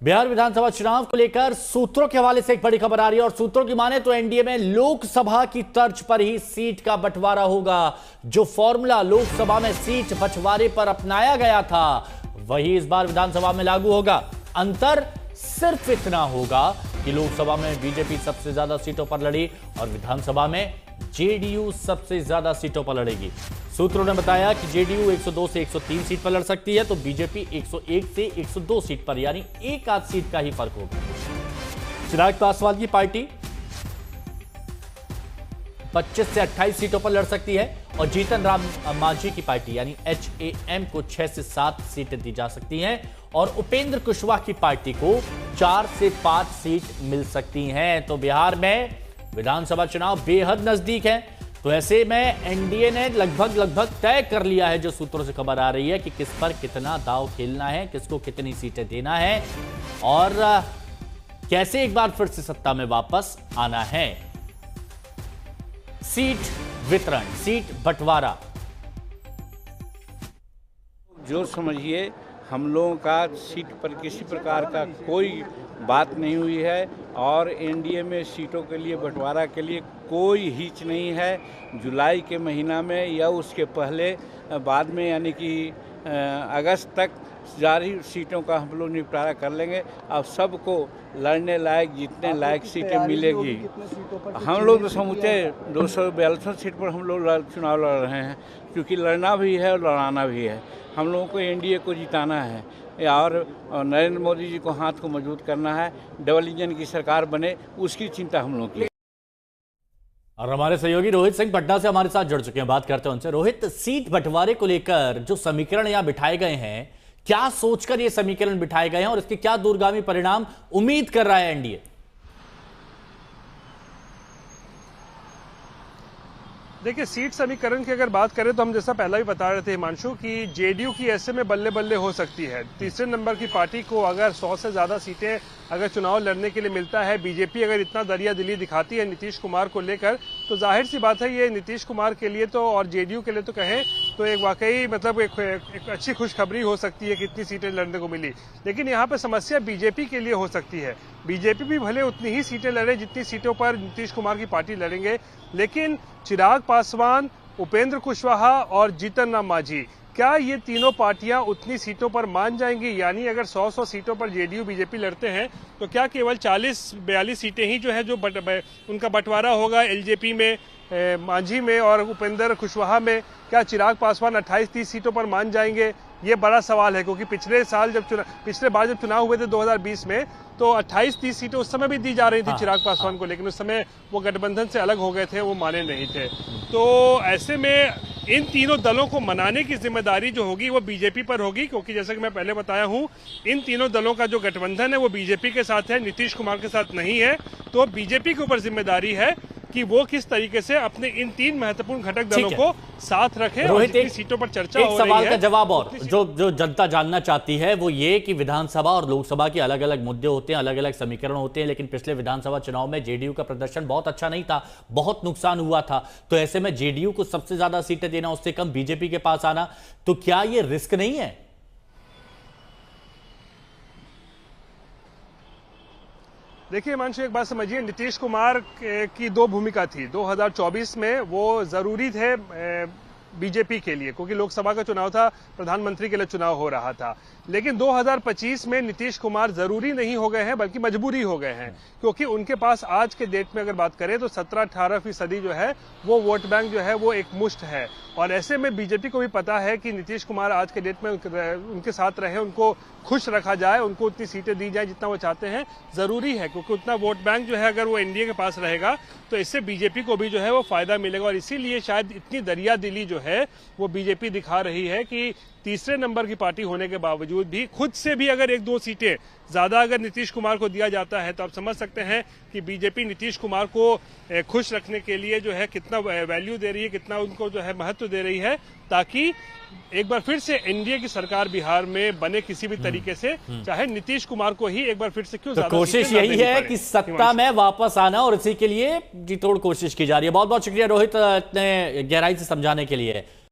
बिहार विधानसभा चुनाव को लेकर सूत्रों के हवाले से एक बड़ी खबर आ रही है और सूत्रों की माने तो एनडीए में लोकसभा की तर्ज पर ही सीट का बंटवारा होगा। जो फॉर्मूला लोकसभा में सीट बंटवारे पर अपनाया गया था वही इस बार विधानसभा में लागू होगा। अंतर सिर्फ इतना होगा कि लोकसभा में बीजेपी सबसे ज्यादा सीटों पर लड़ी और विधानसभा में जेडीयू सबसे ज्यादा सीटों पर लड़ेगी। सूत्रों ने बताया कि जेडीयू 102 से 103 सीट पर लड़ सकती है तो बीजेपी 101 से 102 सीट पर, यानी एक आध सीट का ही फर्क होगा। चिराग पासवान की पार्टी 25 से 28 सीटों पर लड़ सकती है और जीतन राम मांझी की पार्टी यानी HAM को 6 से 7 सीटें दी जा सकती हैं और उपेंद्र कुशवाहा की पार्टी को 4 से 5 सीट मिल सकती हैं। तो बिहार में विधानसभा चुनाव बेहद नजदीक है, तो ऐसे में एनडीए ने लगभग तय कर लिया है, जो सूत्रों से खबर आ रही है, कि किस पर कितना दांव खेलना है, किसको कितनी सीटें देना है और कैसे एक बार फिर से सत्ता में वापस आना है। सीट वितरण, सीट बंटवारा, जो समझिए हम लोगों का सीट पर किसी प्रकार का कोई बात नहीं हुई है और एनडीए में सीटों के लिए बंटवारा के लिए कोई हिच नहीं है। जुलाई के महीना में या उसके पहले बाद में यानी कि अगस्त तक जारी सीटों का हम लोग निपटारा कर लेंगे। अब सबको लड़ने लायक जीतने लायक सीटें मिलेगी। हम लोग तो समूचे 242 सीट पर हम लोग चुनाव लड़ रहे हैं, क्योंकि लड़ना भी है और लड़ाना भी है। हम लोगों को एनडीए को जिताना है और नरेंद्र मोदी जी को हाथ को मजबूत करना है। डबल इंजन की सरकार बने, उसकी चिंता हम लोगों की। और हमारे सहयोगी रोहित सिंह पटना से हमारे साथ जुड़ चुके हैं, बात करते हैं उनसे। रोहित, सीट बंटवारे को लेकर जो समीकरण यहां बिठाए गए हैं, क्या सोचकर ये समीकरण बिठाए गए हैं और इसके क्या दूरगामी परिणाम उम्मीद कर रहा है एनडीए? देखिए, सीट समीकरण की अगर बात करें तो हम जैसा पहला भी बता रहे थे हिमांशु कि जेडीयू की ऐसे में बल्ले बल्ले हो सकती है। तीसरे नंबर की पार्टी को अगर 100 से ज्यादा सीटें अगर चुनाव लड़ने के लिए मिलता है, बीजेपी अगर इतना दरिया दिली दिखाती है नीतीश कुमार को लेकर, तो जाहिर सी बात है ये नीतीश कुमार के लिए तो और जेडीयू के लिए तो कहें तो एक वाकई मतलब एक अच्छी खुशखबरी हो सकती है कि इतनी सीटें लड़ने को मिली। लेकिन यहाँ पर समस्या बीजेपी के लिए हो सकती है। बीजेपी भी भले उतनी ही सीटें लड़े जितनी सीटों पर नीतीश कुमार की पार्टी लड़ेंगे, लेकिन चिराग पासवान, उपेंद्र कुशवाहा और जीतन राम मांझी, क्या ये तीनों पार्टियां उतनी सीटों पर मान जाएंगी? यानी अगर 100 सीटों पर जेडीयू बीजेपी लड़ते हैं तो क्या केवल 40-42 सीटें ही जो है जो उनका बंटवारा होगा एलजेपी में, मांझी में और उपेंद्र कुशवाहा में? क्या चिराग पासवान 28-30 सीटों पर मान जाएंगे? ये बड़ा सवाल है, क्योंकि पिछले बार जब चुनाव हुए थे 2020 में तो 28-30 सीटें उस समय भी दी जा रही थी चिराग पासवान को, लेकिन उस समय वो गठबंधन से अलग हो गए थे, वो माने नहीं थे। तो ऐसे में इन तीनों दलों को मनाने की जिम्मेदारी जो होगी वो बीजेपी पर होगी, क्योंकि जैसा कि मैं पहले बताया हूं, इन तीनों दलों का जो गठबंधन है वो बीजेपी के साथ है, नीतीश कुमार के साथ नहीं है। तो बीजेपी के ऊपर जिम्मेदारी है कि वो किस तरीके से अपने इन तीन महत्वपूर्ण घटक दलों को साथ रखें। रोहित, एक सीटों पर चर्चा हो रही है, सवाल का जवाब और जो जनता जानना चाहती है वो ये कि विधानसभा और लोकसभा के अलग अलग मुद्दे होते हैं, अलग अलग समीकरण होते हैं, लेकिन पिछले विधानसभा चुनाव में जेडीयू का प्रदर्शन बहुत अच्छा नहीं था, बहुत नुकसान हुआ था। तो ऐसे में जेडीयू को सबसे ज्यादा सीटें देना, उससे कम बीजेपी के पास आना, तो क्या ये रिस्क नहीं है? देखिए हिमांशु, एक बात समझिए, नीतीश कुमार की दो भूमिका थी। 2024 में वो जरूरी थे बीजेपी के लिए, क्योंकि लोकसभा का चुनाव था, प्रधानमंत्री के लिए चुनाव हो रहा था। लेकिन 2025 में नीतीश कुमार जरूरी नहीं हो गए हैं, बल्कि मजबूरी हो गए हैं, क्योंकि उनके पास आज के डेट में अगर बात करें तो 17-18% जो है वो वोट बैंक जो है वो एक मुश्त है। और ऐसे में बीजेपी को भी पता है कि नीतीश कुमार आज के डेट में उनके साथ रहे, उनको खुश रखा जाए, उनको उतनी सीटें दी जाए जितना वो चाहते हैं, जरूरी है, क्योंकि उतना वोट बैंक जो है अगर वो एनडीए के पास रहेगा तो इससे बीजेपी को भी जो है वो फायदा मिलेगा। और इसीलिए शायद इतनी दरिया दिली जो है वो बीजेपी दिखा रही है कि तीसरे नंबर की पार्टी होने के बावजूद भी खुद से भी अगर 1-2 सीटें ज्यादा अगर नीतीश कुमार को दिया जाता है तो आप समझ सकते हैं कि बीजेपी नीतीश कुमार को खुश रखने के लिए जो है कितना वैल्यू दे रही है, कितना उनको जो है महत्व दे रही है, ताकि एक बार फिर से एनडीए की सरकार बिहार में बने किसी भी तरीके से, चाहे नीतीश कुमार को ही एक बार फिर से क्यों। तो कोशिश यही है कि सत्ता में वापस आना और इसी के लिए जी तोड़ कोशिश की जा रही है। बहुत बहुत शुक्रिया रोहित, इतने गहराई से समझाने के लिए।